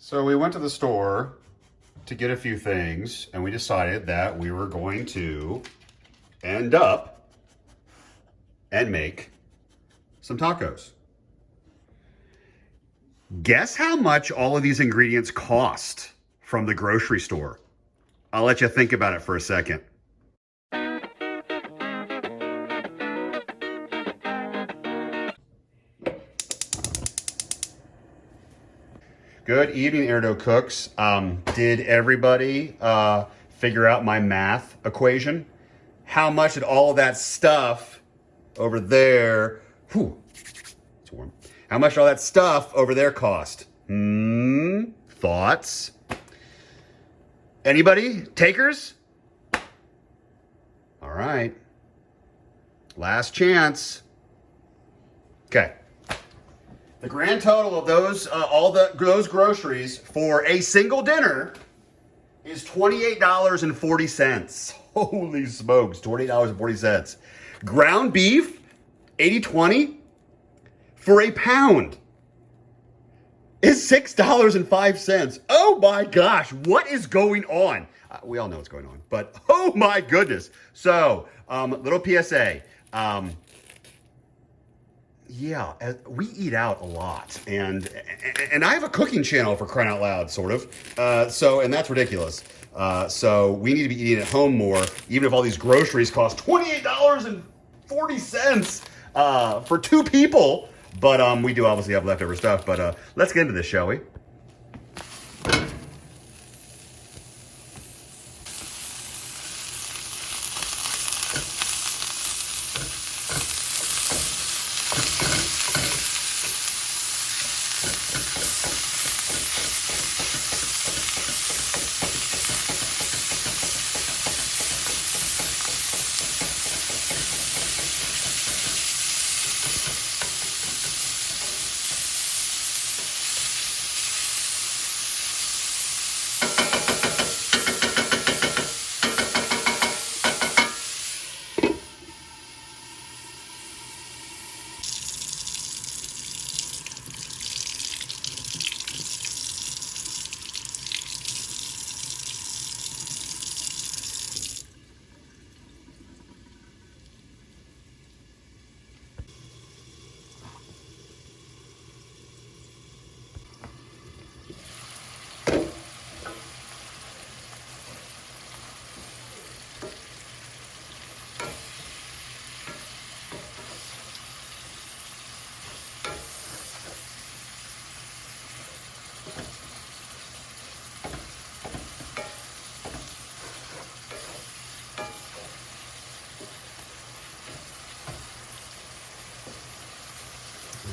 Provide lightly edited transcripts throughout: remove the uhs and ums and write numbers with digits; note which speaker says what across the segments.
Speaker 1: So we went to the store to get a few things, and we decided that we were going to end up and make some tacos. Guess how much all of these ingredients cost from the grocery store? I'll let you think about it for a second. Good evening, Erdo Cooks. Did everybody figure out my math equation? How much did all of that stuff over there, it's warm. How much did all that stuff over there cost? Thoughts? Anybody? Takers? All right. Last chance. Okay. The grand total of those those groceries for a single dinner is $28.40. Holy smokes, $28.40. Ground beef, 80-20 for a pound is $6.05. Oh my gosh, what is going on? We all know what's going on, but oh my goodness. So, little PSA. Yeah, we eat out a lot, and I have a cooking channel, for crying out loud, sort of. And that's ridiculous. So we need to be eating at home more, even if all these groceries cost $28.40 for two people. But we do obviously have leftover stuff. But let's get into this, shall we?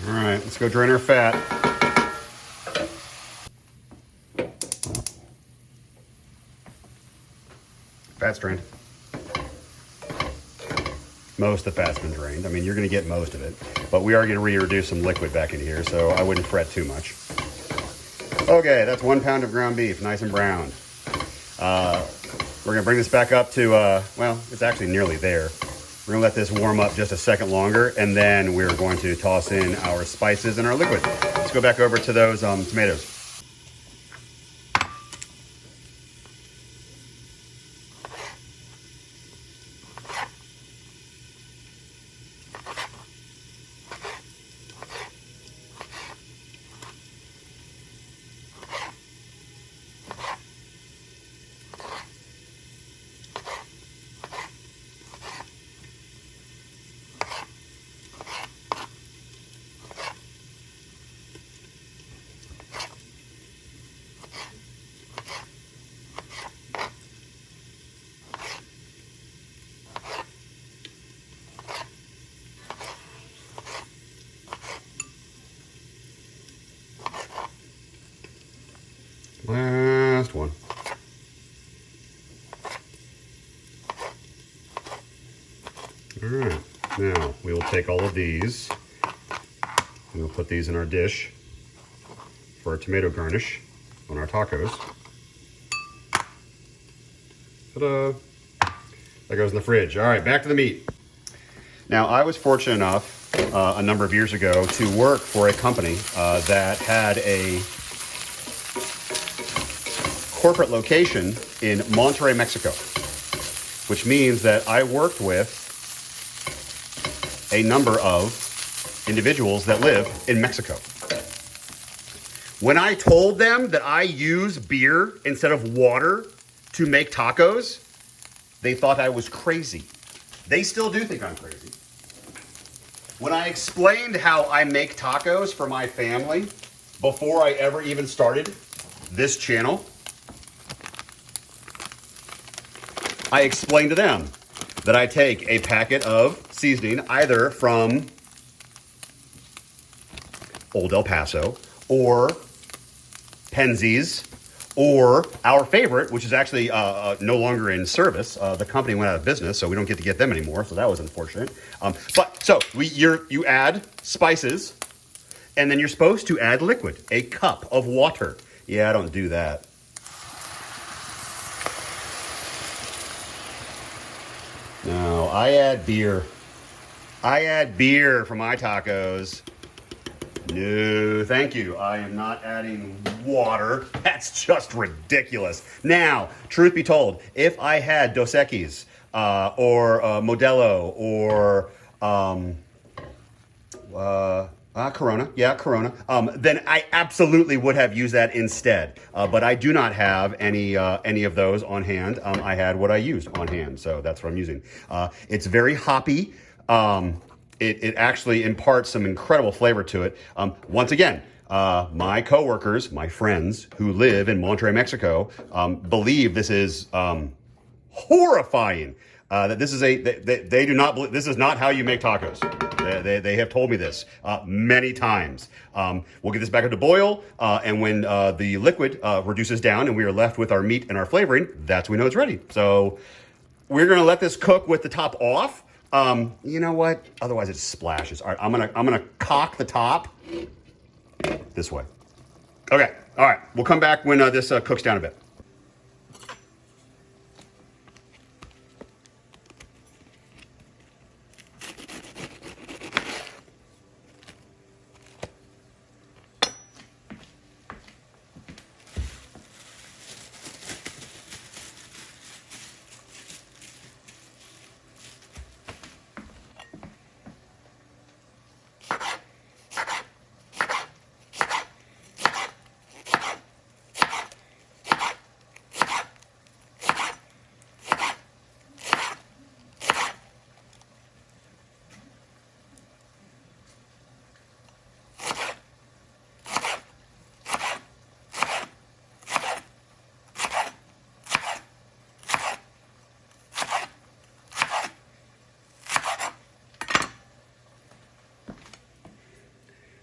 Speaker 1: All right, let's go drain our fat. Fat's drained. Most of the fat's been drained. I mean, you're going to get most of it, but we are going to reintroduce some liquid back in here, so I wouldn't fret too much. Okay, that's 1 pound of ground beef, nice and browned. We're going to bring this back up to, well, it's actually nearly there. We're gonna let this warm up just a second longer, and then we're going to toss in our spices and our liquid. Let's go back over to those tomatoes. Last one. All right, now we will take all of these and we'll put these in our dish for a tomato garnish on our tacos. Ta-da! That goes in the fridge. All right, back to the meat. Now, I was fortunate enough a number of years ago to work for a company that had a corporate location in Monterrey, Mexico, which means that I worked with a number of individuals that live in Mexico. When I told them that I use beer instead of water to make tacos, they thought I was crazy. They still do think I'm crazy. When I explained how I make tacos for my family before I ever even started this channel, I explained to them that I take a packet of seasoning either from Old El Paso or Penzies, or our favorite, which is actually no longer in service. The company went out of business, so we don't get to get them anymore. So that was unfortunate. You add spices, and then you're supposed to add liquid, a cup of water. Yeah, I don't do that. No, I add beer. I add beer for my tacos. No, thank you. I am not adding water. That's just ridiculous. Now, truth be told, if I had Dos Equis or Modelo or Corona, then I absolutely would have used that instead. But I do not have any of those on hand. I had what I used on hand, so that's what I'm using. It's very hoppy. It actually imparts some incredible flavor to it. Once again, my coworkers, my friends who live in Monterrey, Mexico, believe this is horrifying. That this is they do not believe this is not how you make tacos. They have told me this many times. We'll get this back up to boil, and when the liquid reduces down and we are left with our meat and our flavoring, that's when we know it's ready. So we're gonna let this cook with the top off. You know what? Otherwise it splashes. All right, I'm gonna cock the top this way. Okay, all right. We'll come back when this cooks down a bit.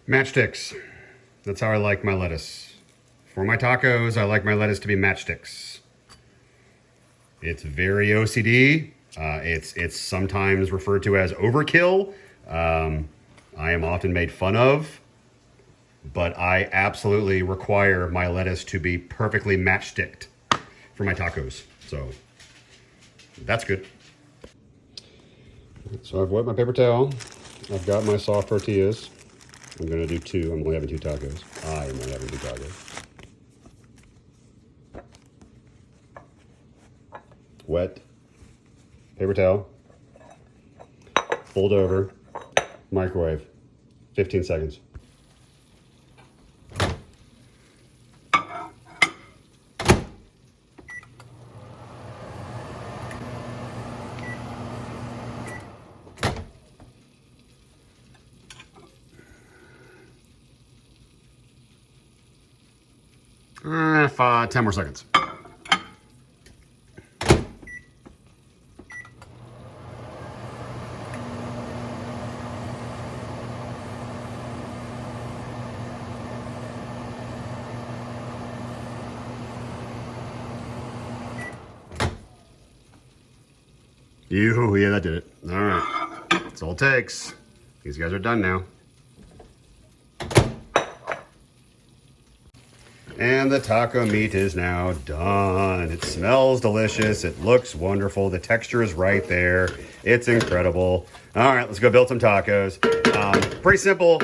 Speaker 1: Matchsticks. That's how I like my lettuce. For my tacos, I like my lettuce to be matchsticks. It's very OCD. It's sometimes referred to as overkill. I am often made fun of, but I absolutely require my lettuce to be perfectly matchsticked for my tacos. So that's good. So I've wet my paper towel. I've got my soft tortillas. I'm going to do two. I'm only having two tacos. I am only having two tacos. Wet paper towel. Fold over. Microwave. 15 seconds. For 10 more seconds. Yeah, that did it. All right, that's all it takes. These guys are done now. And the taco meat is now done. It smells delicious. It looks wonderful. The texture is right there. It's incredible. All right, let's go build some tacos. Pretty simple.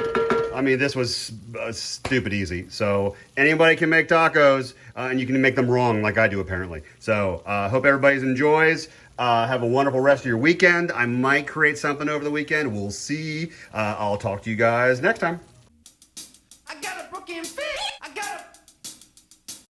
Speaker 1: I mean, this was stupid easy. So anybody can make tacos, and you can make them wrong like I do apparently. So hope everybody enjoys. Have a wonderful rest of your weekend. I might create something over the weekend. We'll see. I'll talk to you guys next time.